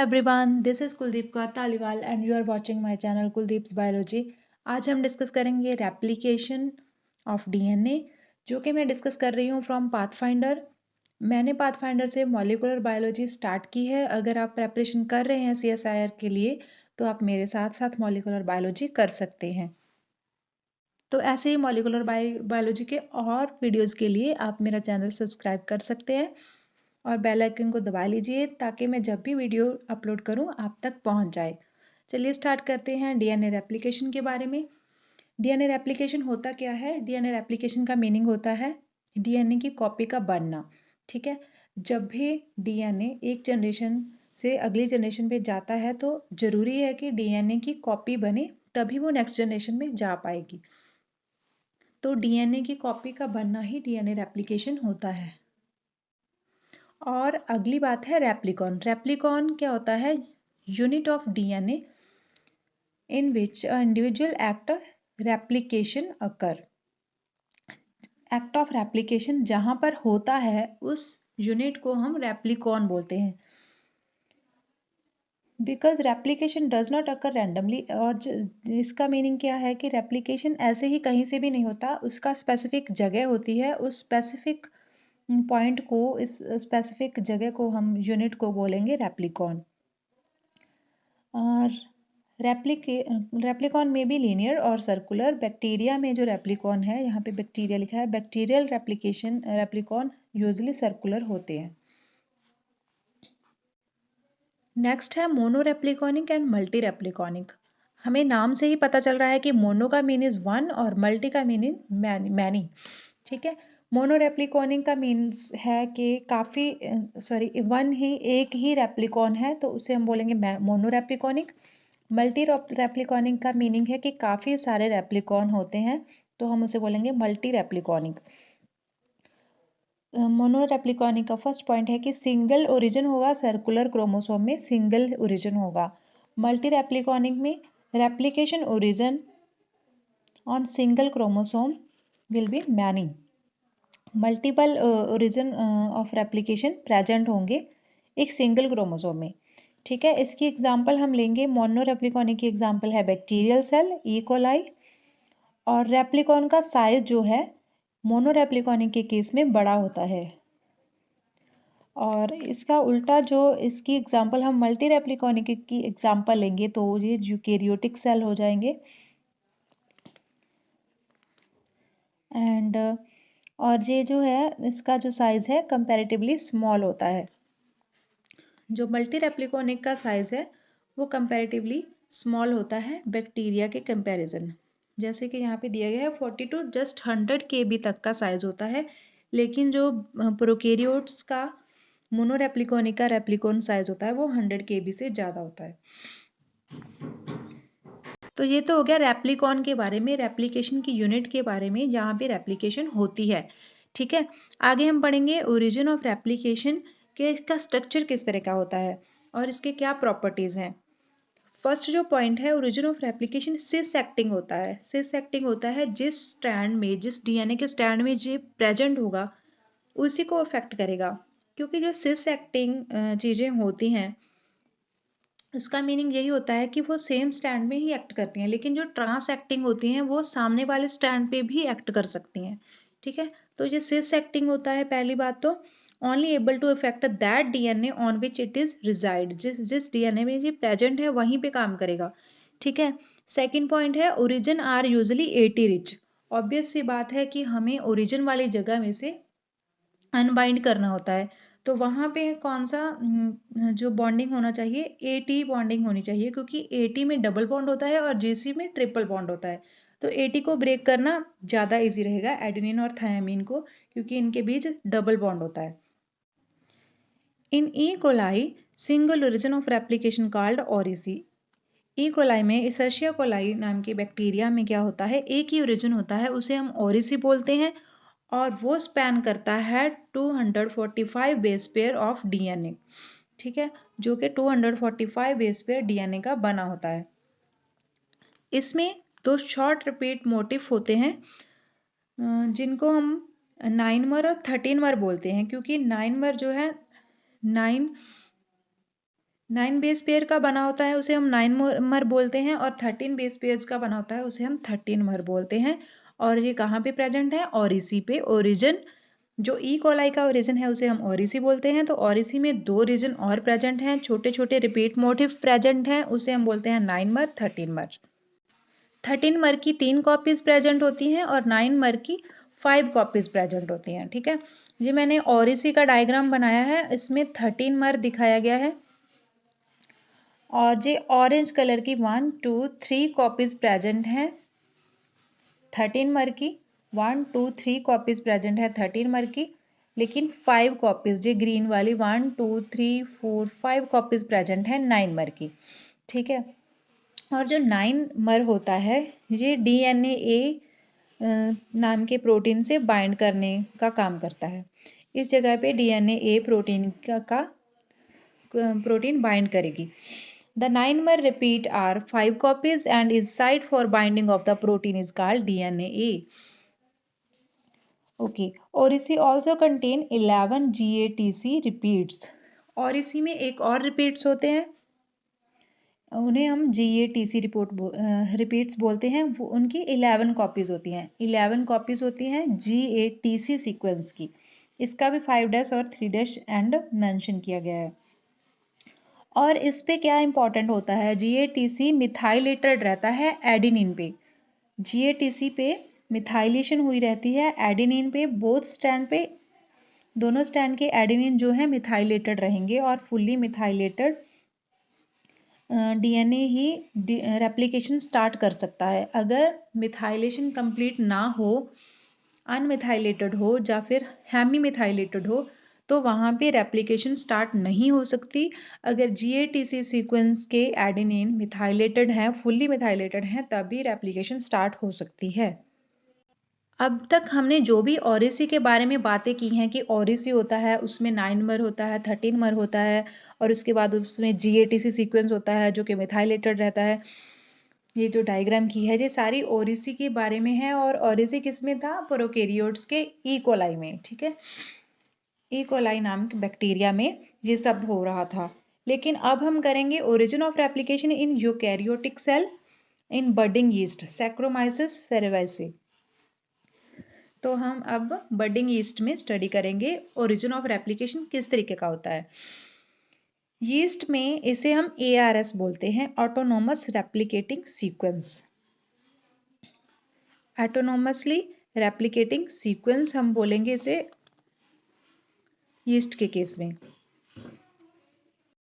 Everyone, this is Kuldeep Kaur Taliwal and you are watching my channel Kuldeep's biology. आज हम discuss करेंगे replication of DNA, जो कि मैं डिस्कस कर रही हूँ फ्रॉम पाथफाइंडर। मैंने पाथफाइंडर से मॉलिक्यूलर बायोलॉजी स्टार्ट की है। अगर आप प्रेपरेशन कर रहे हैं CSIR के लिए तो आप मेरे साथ साथ मॉलिक्यूलर बायोलॉजी कर सकते हैं। तो ऐसे ही मॉलिक्यूलर बायोलॉजी के और वीडियोज़ के लिए आप मेरा चैनल सब्सक्राइब कर सकते हैं और बेल आइकन को दबा लीजिए ताकि मैं जब भी वीडियो अपलोड करूं आप तक पहुंच जाए। चलिए स्टार्ट करते हैं डीएनए रेप्लिकेशन के बारे में। डीएनए रेप्लिकेशन होता क्या है? डीएनए रेप्लिकेशन का मीनिंग होता है डीएनए की कॉपी का बनना। ठीक है, जब भी डीएनए एक जनरेशन से अगली जनरेशन पे जाता है तो जरूरी है कि डीएनए की कॉपी बने, तभी वो नेक्स्ट जनरेशन में जा पाएगी। तो डीएनए की कॉपी का बनना ही डीएनए रेप्लिकेशन होता है। और अगली बात है रेप्लिकॉन। रेप्लिकॉन क्या होता है? Unit of DNA in which a individual act replication occur. Act of replication जहां पर होता है उस यूनिट को हम रेप्लिकॉन बोलते हैं। Because replication does not occur randomly. और इसका मीनिंग क्या है कि रेप्लिकेशन ऐसे ही कहीं से भी नहीं होता, उसका स्पेसिफिक जगह होती है। उस स्पेसिफिक पॉइंट को, इस स्पेसिफिक जगह को हम यूनिट को बोलेंगे रेप्लिकॉन। और रेप्लिकॉन में भी लीनियर और सर्कुलर। बैक्टीरिया में जो रेप्लिकॉन है, यहाँ पे बैक्टीरिया लिखा है, बैक्टीरियल रेप्लिकॉन यूजुअली सर्कुलर होते हैं। नेक्स्ट है मोनो रेप्लिकॉनिक एंड मल्टी रेप्लिकॉनिक। हमें नाम से ही पता चल रहा है कि मोनो का मीनिंग वन और मल्टी का मीनिंग मैनी। ठीक है, मोनो रेप्लिकॉनिक का मीन्स है कि वन ही एक ही रेप्लिकॉन है, तो उसे हम बोलेंगे मोनो रेप्लिकॉनिक। मल्टी रेप्लिकॉनिक का मीनिंग है कि काफ़ी सारे रेप्लिकॉन होते हैं, तो हम उसे बोलेंगे मल्टी रेप्लिकॉनिक। मोनो रेप्लिकॉनिक का फर्स्ट पॉइंट है कि सिंगल ओरिजिन होगा, सर्कुलर क्रोमोसोम में सिंगल ओरिजिन होगा। मल्टी रेप्लिकॉनिक में replication origin on single chromosome will be many. Multiple origin of replication present होंगे एक सिंगल क्रोमोसोम में। ठीक है, इसकी एग्जाम्पल हम लेंगे, मोनो रेप्लिकॉनिक की एग्जाम्पल है बैक्टीरियल सेल, ई कोलाई। और रेप्लिकॉन का साइज जो है मोनो रेप्लिकॉनिक के केस में बड़ा होता है। और इसका उल्टा जो इसकी एग्जाम्पल हम मल्टी रेप्लिकॉनिक की एग्जाम्पल लेंगे तो ये यूकेरियोटिक सेल हो जाएंगे। एंड और ये जो है इसका जो साइज है कंपैरेटिवली स्मॉल होता है। जो मल्टी रेप्लिकॉनिक का साइज है वो कंपैरेटिवली स्मॉल होता है बैक्टीरिया के कंपैरिजन। जैसे कि यहाँ पे दिया गया है 40 टू जस्ट 100 kb तक का साइज होता है, लेकिन जो प्रोकैरियोट्स का मोनो रेप्लिकॉनिक का रेप्लिकॉन साइज होता है वो 100 kb से ज़्यादा होता है। तो ये तो हो गया रेप्लिकॉन के बारे में, रेप्लिकेशन की यूनिट के बारे में जहाँ पे रेप्लिकेशन होती है। ठीक है, आगे हम पढ़ेंगे ओरिजिन ऑफ रेप्लिकेशन के इसका स्ट्रक्चर किस तरह का होता है और इसके क्या प्रॉपर्टीज हैं। फर्स्ट जो पॉइंट है, origin of replication cis acting होता है। सिस एक्टिंग होता है जिस स्ट्रैंड में, जिस डीएनए के स्ट्रैंड में जो प्रेजेंट होगा उसी को अफेक्ट करेगा। क्योंकि जो सिस एक्टिंग चीज़ें होती हैं उसका मीनिंग यही होता है कि वो सेम स्टैंड में ही एक्ट करती हैं, लेकिन जो ट्रांस एक्टिंग होती हैं वो सामने वाले स्टैंड पे भी एक्ट कर सकती हैं। ठीक है, तो ये सिस एक्टिंग होता है पहली बात तो। Only able to affect that DNA on which it is resided. जिस डीएनए में ये प्रेजेंट है वहीं पे काम करेगा। ठीक है, सेकेंड पॉइंट है origin are usually AT rich. Obvious सी बात है कि हमें ओरिजिन वाली जगह में से अनबाइंड करना होता है, तो वहाँ पे कौन सा जो बॉन्डिंग होना चाहिए, एटी बॉन्डिंग होनी चाहिए, क्योंकि एटी में डबल बॉन्ड होता है और जीसी में ट्रिपल बॉन्ड होता है। तो एटी को ब्रेक करना ज़्यादा इजी रहेगा एडेनिन और थायमीन को, क्योंकि इनके बीच डबल बॉन्ड होता है। In E coli single origin of replication called oriC. E coli में, इसर्शिया कोलाई नाम के बैक्टीरिया में क्या होता है, एक ही ओरिजिन होता है, उसे हम ओरिसी बोलते हैं। और वो स्पैन करता है 245 बेस पेयर ऑफ डीएनए। ठीक है, जो कि 245 बेस पेयर डीएनए का बना होता है। इसमें दो शॉर्ट रिपीट मोटिफ होते हैं जिनको हम 9 और 13 बोलते हैं, क्योंकि 9 जो है 9 9 बेस पेयर का बना होता है उसे हम 9 मर बोलते हैं, और 13 बेस पेयर्स का बना होता है उसे हम 13 मर बोलते हैं। और ये कहाँ पे प्रेजेंट है? ओरिसी पे। ओरिजिन, जो ई कोलाई का ओरिजिन है उसे हम ओरिसी बोलते हैं। तो ओरिसी में 2 रीजन और प्रेजेंट हैं, छोटे छोटे रिपीट मोटिव प्रेजेंट हैं, उसे हम बोलते हैं 9 मर, 13 मर। 13 मर की 3 कॉपीज प्रेजेंट होती हैं और 9 मर की 5 कॉपीज प्रेजेंट होती हैं। ठीक है जी, मैंने ओरिसी का डायग्राम बनाया है, इसमें 13 मर दिखाया गया है और जी ऑरेंज कलर की 1 2 3 कॉपीज प्रेजेंट हैं 13 मर की। 1 2 3 कॉपीज प्रेजेंट है 13 मर की, लेकिन 5 कॉपीज जी ग्रीन वाली 1 2 3 4 5 कॉपीज प्रेजेंट है 9 मर की। ठीक है, और जो 9 मर होता है ये DNA नाम के प्रोटीन से बाइंड करने का काम करता है। इस जगह पे DNA प्रोटीन का प्रोटीन बाइंड करेगी। The 9 mer repeat are 5 copies and is site for binding of the protein is called DNA. Okay, और इसी also contain 11 GATC repeats। और इसी में एक और repeats होते हैं, उन्हें हम GATC रिपीट्स बोलते हैं। वो उनकी 11 कॉपीज होती हैं, 11 कॉपीज होती हैं GATC सीक्वेंस की। इसका भी 5' और 3' एंड मेंशन किया गया है। और इस पे क्या इंपॉर्टेंट होता है, GATC मिथाइलेटेड रहता है एडिनिन पे। GATC पे मिथाइलेशन हुई रहती है एडिनिन पे, बोथ स्टैंड पे, दोनों स्टैंड के एडिनिन जो है मिथाइलेटेड रहेंगे और फुल्ली मिथाइलेटेड DNA ही रेप्लिकेशन स्टार्ट कर सकता है। अगर मिथाइलेशन कंप्लीट ना हो, अनमिथाइलेटेड हो या फिर हेमी मिथाइलेटेड हो, तो वहाँ पे रेप्लिकेशन स्टार्ट नहीं हो सकती। अगर GATC सीक्वेंस के एडेनिन मिथाइलेटेड है, फुल्ली मिथाइलेटेड है, तभी रेप्लिकेशन स्टार्ट हो सकती है। अब तक हमने जो भी ओरिसी के बारे में बातें की हैं कि ओरिसी होता है उसमें 9 मर होता है, 13 मर होता है, और उसके बाद उसमें GATC सीक्वेंस होता है जो कि मिथाइलेटेड रहता है। ये जो डायग्राम की है ये सारी ओरिसी के बारे में है, और ओरिसी किस में था? प्रोकैरियोट्स के ई कोलाई में। ठीक है, ई कोलाई नाम के बैक्टीरिया में ये सब हो रहा था। लेकिन अब हम करेंगे origin of replication in eukaryotic cell in budding yeast Saccharomyces cerevisiae. तो हम अब बडिंग यीस्ट में स्टडी करेंगे ओरिजिन ऑफ रेप्लिकेशन किस तरीके का होता है। यीस्ट में इसे हम ARS बोलते हैं, autonomous replicating sequence. Autonomously replicating sequence हम बोलेंगे इसे यीस्ट के केस में।